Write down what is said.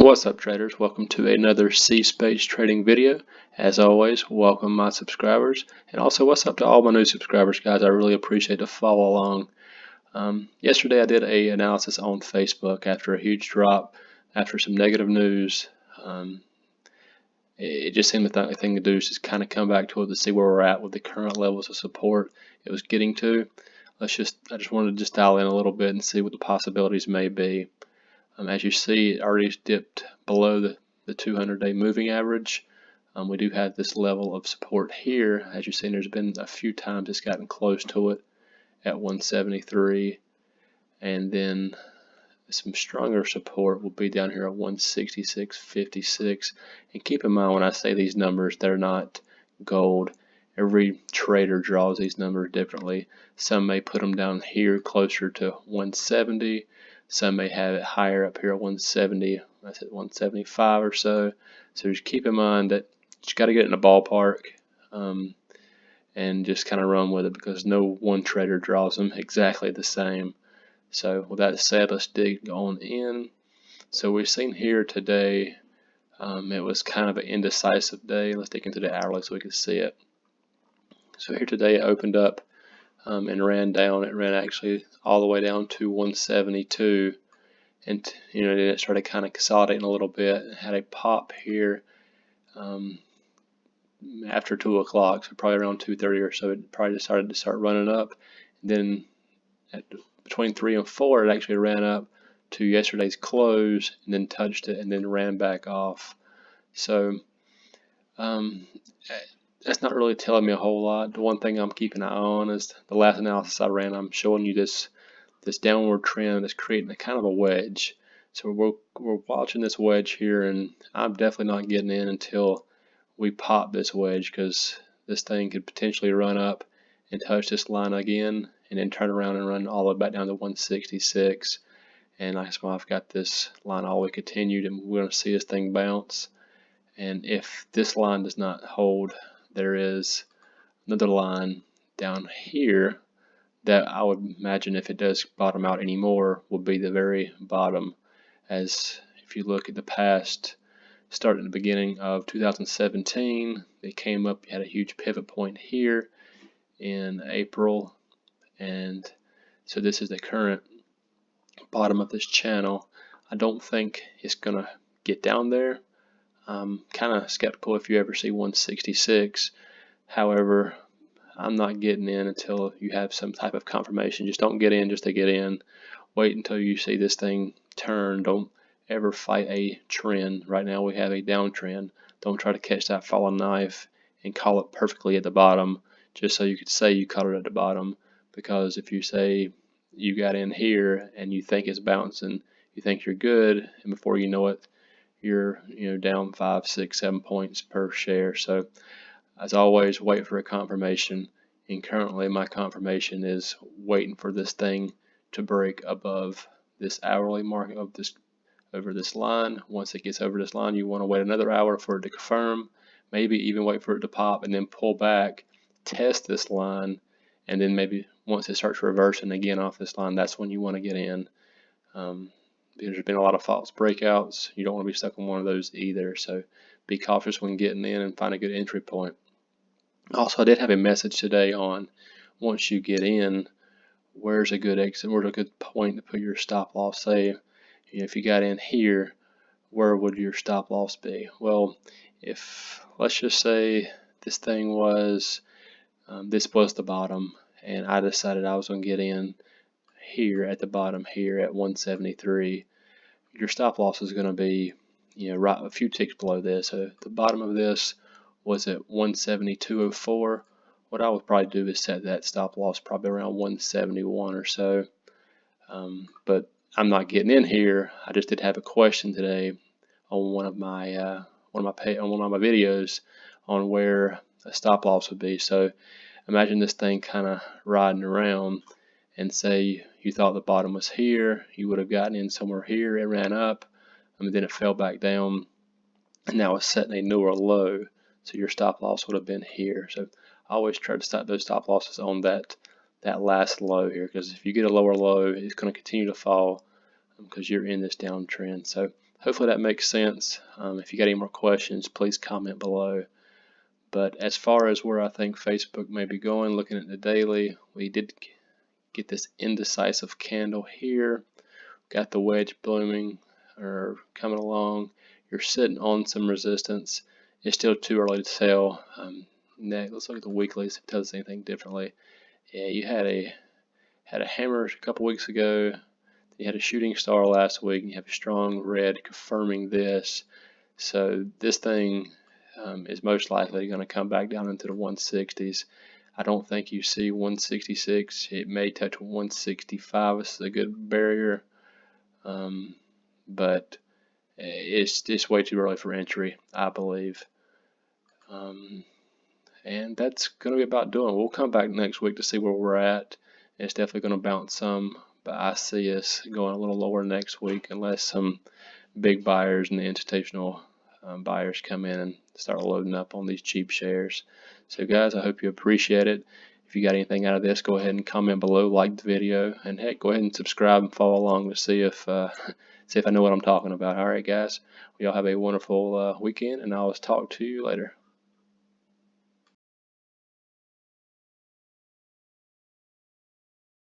What's up, traders? Welcome to another C-Space trading video. As always, welcome my subscribers, and also what's up to all my new subscribers, guys. I really appreciate the follow along. Yesterday I did a analysis on Facebook after a huge drop, after some negative news. It just seemed the thing to do is just kind of come back to it to see where we're at with the current levels of support it was getting to. I just wanted to just dial in a little bit and see what the possibilities may be. As you see, it already dipped below the 200-day moving average. We do have this level of support here. As you've seen, there's been a few times it's gotten close to it at 173, and then some stronger support will be down here at 166.56. And keep in mind, when I say these numbers, they're not gold. Every trader draws these numbers differently. Some may put them down here closer to 170. Some may have it higher up here at 170, I said 175 or so. So just keep in mind that you got to get in the ballpark and just kind of run with it, because no one trader draws them exactly the same. So with that said, let's dig on in. So we've seen here today, it was kind of an indecisive day. Let's dig into the hourly so we can see it. So here today it opened up and ran down. It ran actually all the way down to 172, and then it started kind of consolidating a little bit. It had a pop here after 2 o'clock, so probably around 2:30 or so. It probably decided to start running up. And then between 3 and 4, it actually ran up to yesterday's close, and then touched it, and then ran back off. So that's not really telling me a whole lot. The one thing I'm keeping an eye on is the last analysis I ran. I'm showing you this downward trend that's creating a kind of a wedge. So we're watching this wedge here, and I'm definitely not getting in until we pop this wedge, because this thing could potentially run up and touch this line again, and then turn around and run all the way back down to 166. And that's why I've got this line all the way continued, and we're going to see this thing bounce. And if this line does not hold, there is another line down here that I would imagine, if it does bottom out anymore, will be the very bottom. As if you look at the past, starting at the beginning of 2017, it came up, you had a huge pivot point here in April, and so this is the current bottom of this channel. I don't think it's gonna get down there. I'm kind of skeptical if you ever see 166. However, I'm not getting in until you have some type of confirmation. Just don't get in just to get in. Wait until you see this thing turn. Don't ever fight a trend. Right now we have a downtrend. Don't try to catch that falling knife and call it perfectly at the bottom just so you could say you caught it at the bottom. Because if you say you got in here and you think it's bouncing, you think you're good, and before you know it, you're down 5, 6, 7 points per share. So as always, wait for a confirmation, and currently my confirmation is waiting for this thing to break above this hourly mark of this, over this line. Once it gets over this line, you want to wait another hour for it to confirm, maybe even wait for it to pop and then pull back, test this line, and then maybe once it starts reversing again off this line, that's when you want to get in. There's been a lot of false breakouts. You don't want to be stuck on one of those either, so be cautious when getting in and find a good entry point. Also, I did have a message today on, once you get in, where's a good exit, where's a good point to put your stop loss. Say, if you got in here, where would your stop loss be? Well, if, let's just say this thing was, this was the bottom, and I decided I was going to get in here at the bottom here at 173, your stop loss is going to be right a few ticks below this. So the bottom of this was at 172.04. What I would probably do is set that stop loss probably around 171 or so. But I'm not getting in here. I just did have a question today on one of my videos on where a stop loss would be. So imagine this thing kind of riding around, and say you thought the bottom was here, you would have gotten in somewhere here, it ran up, and then it fell back down, and now it's setting a newer low, so your stop loss would have been here. So I always try to set those stop losses on that last low here, because if you get a lower low, it's going to continue to fall because you're in this downtrend. So hopefully that makes sense. If you got any more questions, please comment below. But as far as where I think Facebook may be going, looking at the daily, we did get this indecisive candle here. Got the wedge blooming or coming along. You're sitting on some resistance. It's still too early to tell. Let's look at the weeklies if it tells us anything differently. Yeah, you had a hammer a couple weeks ago. You had a shooting star last week, and you have a strong red confirming this. So this thing is most likely going to come back down into the 160s. I don't think you see 166. It may touch 165. This is a good barrier, but it's just way too early for entry, I believe. And that's going to be about doing. We'll come back next week to see where we're at. It's definitely going to bounce some, but I see us going a little lower next week unless some big buyers and the institutional buyers come in and start loading up on these cheap shares. So guys, I hope you appreciate it. If you got anything out of this, go ahead and comment below, like the video, and heck, go ahead and subscribe and follow along to see if I know what I'm talking about. All right, guys, we all have a wonderful weekend, and I'll talk to you later.